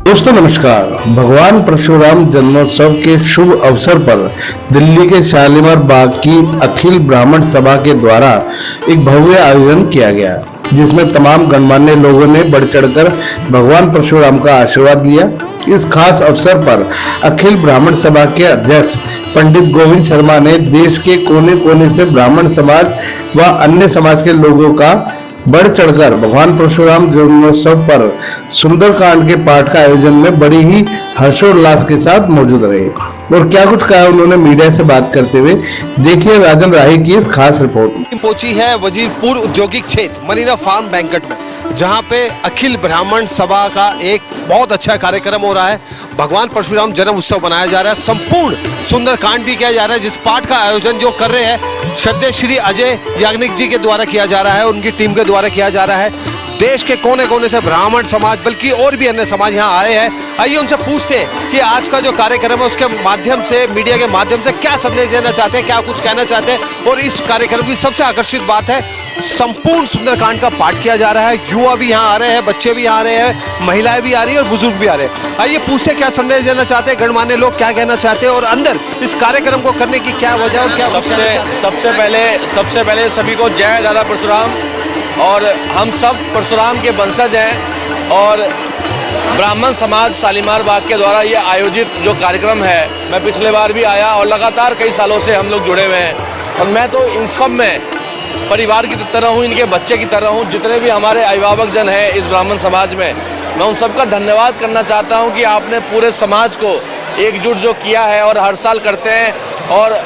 दोस्तों नमस्कार। भगवान परशुराम जन्मोत्सव के शुभ अवसर पर दिल्ली के शालीमार बाग की अखिल ब्राह्मण सभा के द्वारा एक भव्य आयोजन किया गया, जिसमें तमाम गणमान्य लोगों ने बढ़ चढ़कर भगवान परशुराम का आशीर्वाद लिया। इस खास अवसर पर अखिल ब्राह्मण सभा के अध्यक्ष पंडित गोविंद शर्मा ने देश के कोने कोने से ब्राह्मण समाज व अन्य समाज के लोगों का बढ़ चढ़कर भगवान परशुराम जन्मोत्सव पर सुंदरकांड के पाठ का आयोजन में बड़ी ही हर्षोल्लास के साथ मौजूद रहे। और क्या कुछ कहा उन्होंने मीडिया से बात करते हुए, देखिए राजन राही की इस खास रिपोर्ट। पहुंची है वजीरपुर औद्योगिक क्षेत्र मरीना फार्म बैंकेट में, जहां पे अखिल ब्राह्मण सभा का एक बहुत अच्छा कार्यक्रम हो रहा है। भगवान परशुराम जन्म उत्सव मनाया जा रहा है, संपूर्ण सुंदरकांड भी किया जा रहा है। जिस पाठ का आयोजन जो कर रहे हैं श्रद्धेय श्री अजय याग्निक जी के द्वारा किया जा रहा है, उनकी टीम के द्वारा किया जा रहा है। देश के कोने कोने से ब्राह्मण समाज बल्कि और भी अन्य समाज यहाँ आए हैं। आइए उनसे पूछते हैं कि आज का जो कार्यक्रम है उसके माध्यम से, मीडिया के माध्यम से क्या संदेश देना चाहते हैं, क्या कुछ कहना चाहते हैं। और इस कार्यक्रम की सबसे आकर्षित बात है, संपूर्ण सुंदरकांड का पाठ किया जा रहा है। युवा भी यहाँ आ रहे हैं, बच्चे भी यहाँ आ रहे हैं, महिलाएं भी आ रही है और बुजुर्ग भी आ रहे हैं। आइए पूछते क्या संदेश देना चाहते हैं, गणमान्य लोग क्या कहना चाहते हैं और अंदर इस कार्यक्रम को करने की क्या वजह और क्या सबसे पहले सभी को जय दादा परशुराम। और हम सब परशुराम के वंशज हैं और ब्राह्मण समाज शालीमार बाग के द्वारा ये आयोजित जो कार्यक्रम है, मैं पिछले बार भी आया और लगातार कई सालों से हम लोग जुड़े हुए हैं। और मैं तो इन सब में परिवार की तरह हूँ, इनके बच्चे की तरह हूँ। जितने भी हमारे अभिभावक जन हैं इस ब्राह्मण समाज में, मैं उन सबका धन्यवाद करना चाहता हूँ कि आपने पूरे समाज को एकजुट जो किया है और हर साल करते हैं। और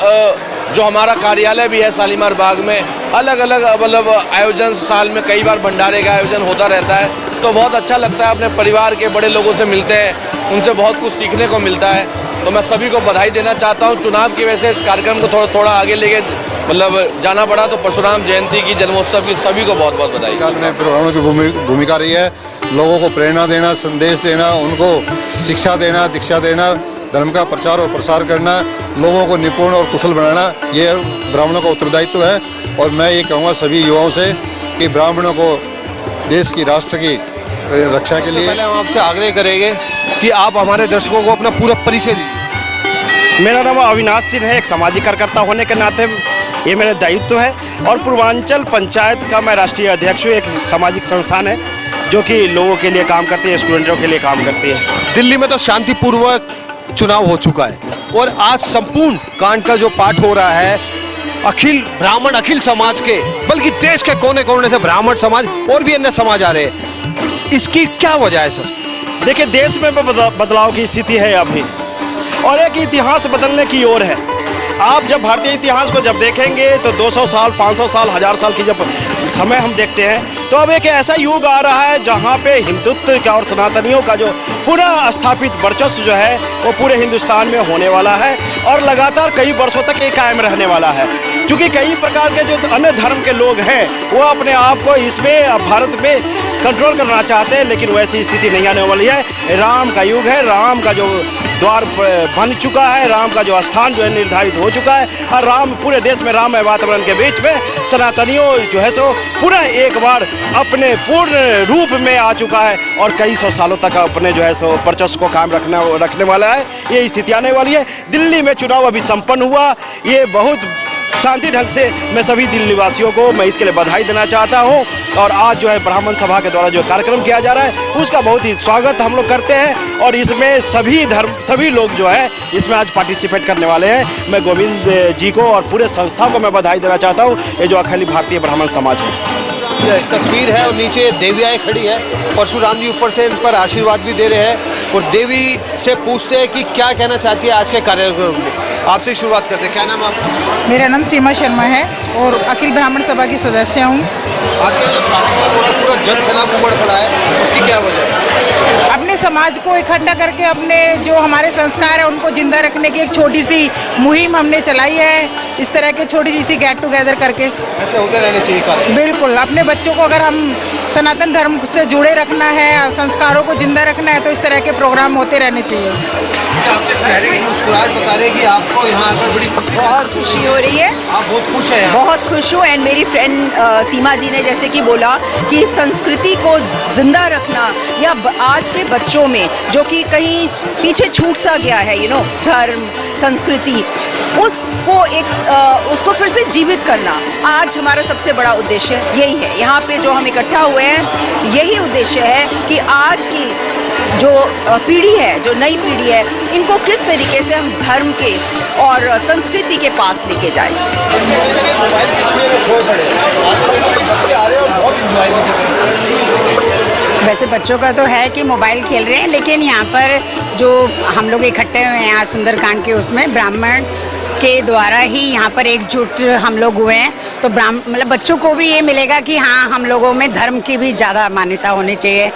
जो हमारा कार्यालय भी है शालीमार बाग में, अलग अलग मतलब आयोजन, साल में कई बार भंडारे का आयोजन होता रहता है। तो बहुत अच्छा लगता है, अपने परिवार के बड़े लोगों से मिलते हैं, उनसे बहुत कुछ सीखने को मिलता है। तो मैं सभी को बधाई देना चाहता हूँ। चुनाव की वजह से इस कार्यक्रम को थोड़ा आगे लेके मतलब जाना पड़ा, तो परशुराम जयंती की, जन्मोत्सव की सभी को बहुत बहुत बधाई। ब्राह्मणों की भूमिका रही है, लोगों को प्रेरणा देना, संदेश देना, उनको शिक्षा देना, दीक्षा देना, धर्म का प्रचार और प्रसार करना, लोगों को निपुण और कुशल बनाना, ये ब्राह्मणों का उत्तरदायित्व है। और मैं ये कहूँगा सभी युवाओं से कि ब्राह्मणों को देश की, राष्ट्र की रक्षा के लिए पहले हम आपसे आग्रह करेंगे कि आप हमारे दर्शकों को अपना पूरा परिचय दीजिए। मेरा नाम अविनाश सिंह है। एक सामाजिक कार्यकर्ता होने के नाते ये मेरा दायित्व है और पूर्वांचल पंचायत का मैं राष्ट्रीय अध्यक्ष हूँ। एक सामाजिक संस्थान है जो कि लोगों के लिए काम करती है, स्टूडेंटों के लिए काम करती है। दिल्ली में तो शांतिपूर्वक चुनाव हो चुका है और आज संपूर्ण कांड का जो पाठ हो रहा है, अखिल ब्राह्मण, अखिल समाज के, बल्कि देश के कोने कोने से ब्राह्मण समाज और भी अन्य समाज आ रहे हैं। इसकी क्या वजह है सर? देखिए, देश में बदलाव की स्थिति है अभी और एक इतिहास बदलने की ओर है। आप जब भारतीय इतिहास को जब देखेंगे तो 200 साल, 500 साल, 1000 साल की जब समय हम देखते हैं, तो अब एक ऐसा युग आ रहा है जहाँ पे हिंदुत्व का और सनातनियों का जो पुनः स्थापित वर्चस्व जो है वो पूरे हिंदुस्तान में होने वाला है और लगातार कई वर्षों तक ये कायम रहने वाला है। क्योंकि कई प्रकार के जो अन्य धर्म के लोग हैं वो अपने आप को इसमें भारत में कंट्रोल करना चाहते हैं, लेकिन वैसी स्थिति नहीं आने वाली है। राम का युग है, राम का जो द्वार बन चुका है, राम का जो स्थान जो है निर्धारित हो चुका है और राम, पूरे देश में राममय वातावरण के बीच में सनातनियों जो है सो पूरा एक बार अपने पूर्ण रूप में आ चुका है और कई सौ सालों तक अपने जो है सो वर्चस्व को कायम रखने वाला है। ये स्थिति आने वाली है। दिल्ली में चुनाव अभी संपन्न हुआ, ये बहुत शांति ढंग से। मैं सभी दिल्ली वासियों को मैं इसके लिए बधाई देना चाहता हूं। और आज जो है ब्राह्मण सभा के द्वारा जो कार्यक्रम किया जा रहा है उसका बहुत ही स्वागत हम लोग करते हैं और इसमें सभी लोग जो है इसमें आज पार्टिसिपेट करने वाले हैं। मैं गोविंद जी को और पूरे संस्था को मैं बधाई देना चाहता हूँ। ये जो अखिल भारतीय ब्राह्मण समाज है, तस्वीर है और नीचे देवियाएं खड़ी है, परशुराम जी ऊपर से इन पर आशीर्वाद भी दे रहे हैं। और देवी से पूछते हैं कि क्या कहना चाहती है आज के कार्यक्रम में। आपसे शुरुआत करते हैं, क्या नाम आपका? मेरा नाम सीमा शर्मा है और अखिल ब्राह्मण सभा की सदस्य हूँ। आज का जो कार्यक्रम पूरा जन सैलाब उमड़ पड़ा है, उसकी क्या वजह है? अपने समाज को इकट्ठा करके अपने जो हमारे संस्कार है उनको जिंदा रखने की एक छोटी सी मुहिम हमने चलाई है इस तरह के छोटी सी गेट टुगेदर करके ऐसे होते रहने चाहिए कार्य। बिल्कुल अपने बच्चों को अगर हम सनातन धर्म से जुड़े रखना है, संस्कारों को जिंदा रखना है, तो इस तरह के प्रोग्राम होते रहने चाहिए। आपके चेहरे की मुस्कुराहट बता रही है कि आपको यहाँ आकर बड़ी बहुत खुशी हो रही है, आप बहुत खुश हैं यहाँ। बहुत खुश हूँ। एंड मेरी फ्रेंड सीमा जी ने जैसे कि बोला कि संस्कृति को जिंदा रखना या आज के बच्चों में जो कि कहीं पीछे छूट सा गया है, धर्म संस्कृति, उसको फिर से जीवित करना आज हमारा सबसे बड़ा उद्देश्य यही है। यहाँ पे जो हम इकट्ठा हुए हैं यही उद्देश्य है कि आज की जो पीढ़ी है, जो नई पीढ़ी है, इनको किस तरीके से हम धर्म के और संस्कृति के पास लेके जाएं। वैसे बच्चों का तो है कि मोबाइल खेल रहे हैं, लेकिन यहाँ पर जो हम लोग इकट्ठे हुए हैं यहाँ सुंदरकांड के उसमें ब्राह्मण के द्वारा ही यहाँ पर एकजुट हम लोग हुए हैं, तो मतलब बच्चों को भी ये मिलेगा कि हाँ हम लोगों में धर्म की भी ज़्यादा मान्यता होनी चाहिए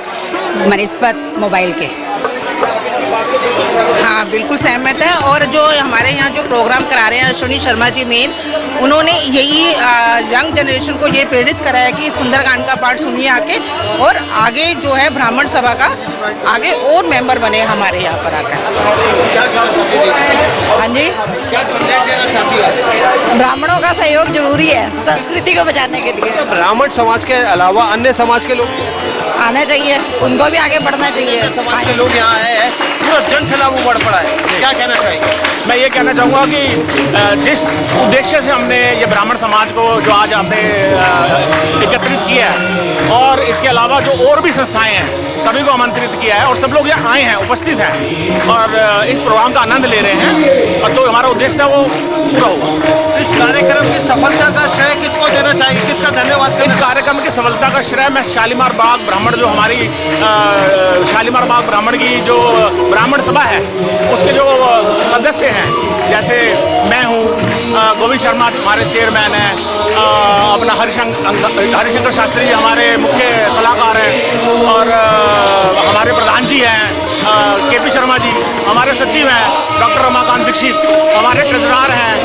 बनिस्बत मोबाइल के। हाँ बिल्कुल सहमत है। और जो हमारे यहाँ जो प्रोग्राम करा रहे हैं अश्विनी शर्मा जी मेन, उन्होंने यही यंग जनरेशन को ये प्रेरित करा है कि सुंदरकांड का पाठ सुनिए आके, और आगे जो है ब्राह्मण सभा का आगे और मेंबर बने हमारे यहाँ पर आकर। हाँ जी, क्या संदेश देना चाहती है? ब्राह्मणों का सहयोग जरूरी है संस्कृति को बचाने के लिए। ब्राह्मण समाज के अलावा अन्य समाज के लोग आना चाहिए, उनको भी आगे बढ़ना चाहिए। समाज के लोग यहाँ आए हैं, पूरा जन सैलाब उमड़ पड़ा है, क्या कहना चाहेंगे? मैं ये कहना चाहूँगा कि जिस उद्देश्य से हमने ये ब्राह्मण समाज को जो आज आपने एकत्रित किया है, और इसके अलावा जो और भी संस्थाएं हैं सभी को आमंत्रित किया है, और सब लोग यहाँ आए हैं, उपस्थित हैं और इस प्रोग्राम का आनंद ले रहे हैं, और जो हमारा उद्देश्य था वो पूरा हुआ। इस कार्यक्रम की सफलता का श्रेय किसको देना चाहिए, किसका धन्यवाद? इस कार्यक्रम की सफलता का श्रेय मैं शालीमार बाग ब्राह्मण, जो हमारी शालीमार बाग ब्राह्मण की जो ब्राह्मण सभा है उसके जो सदस्य हैं, जैसे मैं हूँ, गोविंद शर्मा हमारे चेयरमैन हैं, अपना हरिशंकर शास्त्री जी हमारे मुख्य सलाहकार हैं, और हमारे प्रधान जी हैं केपी शर्मा जी, हमारे सचिव हैं डॉक्टर रमाकांत दीक्षित, हमारे ट्रेजरार हैं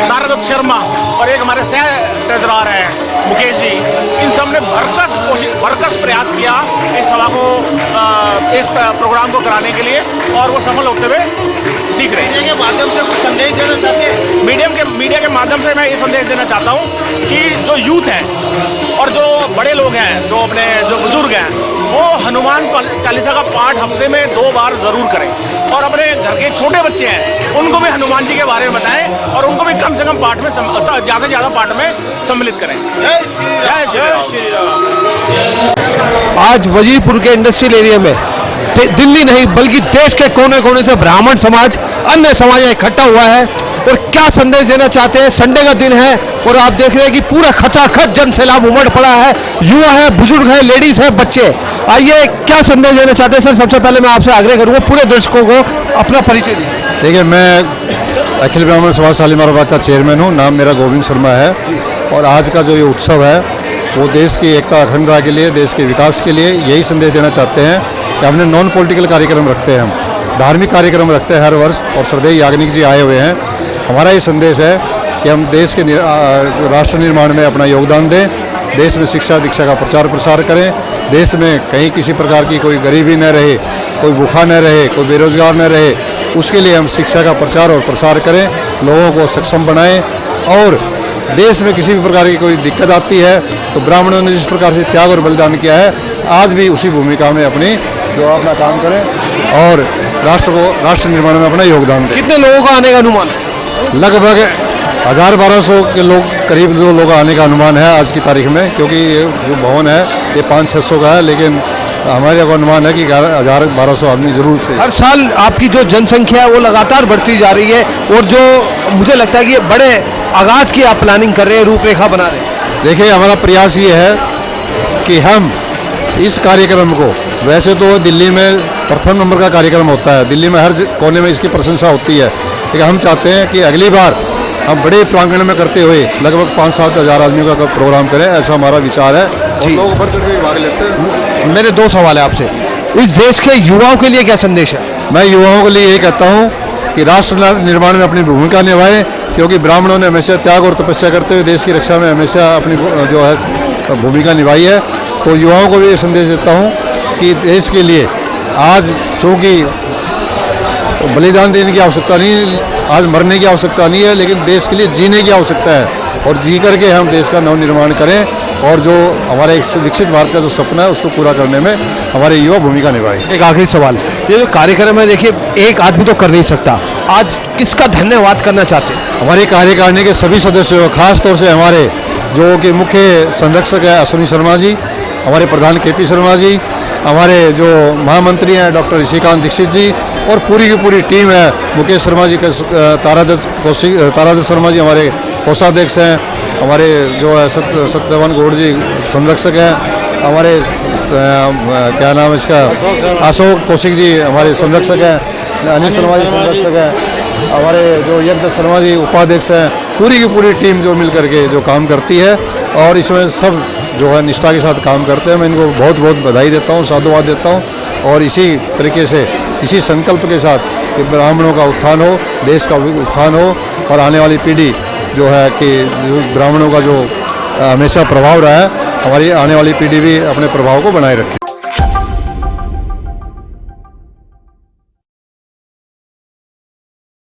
नारदत्त शर्मा, और एक हमारे सह ट्रेजरार हैं मुकेश जी। इन सब ने भरकस प्रयास किया इस सभा को, इस प्रोग्राम को कराने के लिए, और वो सफल होते हुए दिख रहे हैं। मीडिया के माध्यम से कुछ संदेश देना चाहते हैं? मीडिया के माध्यम से मैं ये संदेश देना चाहता हूँ कि जो यूथ है और जो बड़े लोग हैं, जो बुजुर्ग हैं, वो हनुमान चालीसा का पाठ हफ्ते में 2 बार जरूर करें, और अपने घर के छोटे बच्चे हैं उनको भी हनुमान जी के बारे में बताएं, और उनको भी कम से कम पाठ में ज़्यादा से ज़्यादा पाठ में सम्मिलित करें। जय श्री राम। आज वजीरपुर के इंडस्ट्रियल एरिया में दिल्ली नहीं बल्कि देश के कोने कोने से ब्राह्मण समाज, अन्य समाज इकट्ठा हुआ है, और क्या संदेश देना चाहते हैं। संडे का दिन है और आप देख रहे हैं कि पूरा खचाखच जन सैलाब उमड़ पड़ा है, युवा है, बुजुर्ग है, लेडीज है, बच्चे। आइए क्या संदेश देना चाहते हैं सर? सबसे पहले मैं आपसे आग्रह करूँगा पूरे दर्शकों को अपना परिचय दीजिए। देखिए, मैं अखिल ब्राह्मण समाज शालीमार बाग का चेयरमैन हूँ, नाम मेरा गोविंद शर्मा है, और आज का जो ये उत्सव है वो देश की एकता अखंडता के लिए, देश के विकास के लिए यही संदेश देना चाहते हैं कि हमने नॉन पॉलिटिकल कार्यक्रम रखते हैं, हम धार्मिक कार्यक्रम रखते हैं हर वर्ष, और श्रद्धेय याग्निक जी आए हुए हैं। हमारा ये संदेश है कि हम देश के राष्ट्र निर्माण में अपना योगदान दें, देश में शिक्षा दीक्षा का प्रचार प्रसार करें, देश में कहीं किसी प्रकार की कोई गरीबी न रहे, कोई भूखा न रहे, कोई बेरोजगार न रहे, उसके लिए हम शिक्षा का प्रचार और प्रसार करें, लोगों को सक्षम बनाएं। और देश में किसी भी प्रकार की कोई दिक्कत आती है तो ब्राह्मणों ने जिस प्रकार से त्याग और बलिदान किया है, आज भी उसी भूमिका में अपनी जो अपना काम करें और राष्ट्र निर्माण में अपना योगदान दें। कितने लोगों का आने का अनुमान? लगभग 1000-1200 के लोग, करीब 2 लोग आने का अनुमान है आज की तारीख में, क्योंकि ये जो भवन है ये 500-600 का है, लेकिन हमारे को अनुमान है कि 1000-1200 आदमी जरूर से। हर साल आपकी जो जनसंख्या है वो लगातार बढ़ती जा रही है, और जो मुझे लगता है कि ये बड़े आगाज की आप प्लानिंग कर रहे हैं, रूपरेखा बना रहे हैं। देखिए, हमारा प्रयास ये है कि हम इस कार्यक्रम को, वैसे तो दिल्ली में प्रथम नंबर का कार्यक्रम होता है, दिल्ली में हर कोने में इसकी प्रशंसा होती है, लेकिन हम चाहते हैं कि अगली बार हम बड़े प्रांगण में करते हुए लगभग 5-7 हज़ार आदमियों का प्रोग्राम करें, ऐसा हमारा विचार है। जी, लोग बढ़ चढ़ के भाग लेते हैं। मेरे 2 सवाल है आपसे। इस देश के युवाओं के लिए क्या संदेश है? मैं युवाओं के लिए ये कहता हूँ कि राष्ट्र निर्माण में अपनी भूमिका निभाएं, क्योंकि ब्राह्मणों ने हमेशा त्याग और तपस्या करते हुए देश की रक्षा में हमेशा अपनी जो है भूमिका निभाई है। तो युवाओं को भी ये संदेश देता हूँ कि देश के लिए आज चूँकि बलिदान देने की आवश्यकता नहीं, आज मरने की आवश्यकता नहीं है, लेकिन देश के लिए जीने की आवश्यकता है और जी करके हम देश का नवनिर्माण करें और जो हमारा एक विकसित भारत का जो सपना है उसको पूरा करने में हमारे युवा भूमिका निभाएं। एक आखिरी सवाल, ये जो कार्यक्रम है देखिए एक आदमी तो कर नहीं सकता, आज किसका धन्यवाद करना चाहते हैं? हमारे कार्यकारिणी के सभी सदस्यों, खास तौर से हमारे जो कि मुख्य संरक्षक है अश्विनी शर्मा जी, हमारे प्रधान KP शर्मा जी, हमारे जो महामंत्री हैं डॉक्टर ऋषिकांत दीक्षित जी और पूरी की पूरी टीम है, मुकेश शर्मा जी, तारादत्त शर्मा जी हमारे कोषाध्यक्ष हैं, हमारे जो है सत्यवान गौड़ जी संरक्षक हैं, हमारे क्या नाम है इसका अशोक कौशिक जी हमारे संरक्षक हैं, अनिल शर्मा जी संरक्षक हैं, हमारे जो यज्ञ शर्मा जी उपाध्यक्ष हैं, पूरी की पूरी टीम जो मिल करके जो काम करती है और इसमें सब जो है निष्ठा के साथ काम करते हैं। मैं इनको बहुत बहुत बधाई देता हूँ, साधुवाद देता हूँ और इसी तरीके से इसी संकल्प के साथ कि ब्राह्मणों का उत्थान हो, देश का उत्थान हो और आने वाली पीढ़ी जो है कि ब्राह्मणों का जो हमेशा प्रभाव रहा है, हमारी आने वाली पीढ़ी भी अपने प्रभाव को बनाए रखे।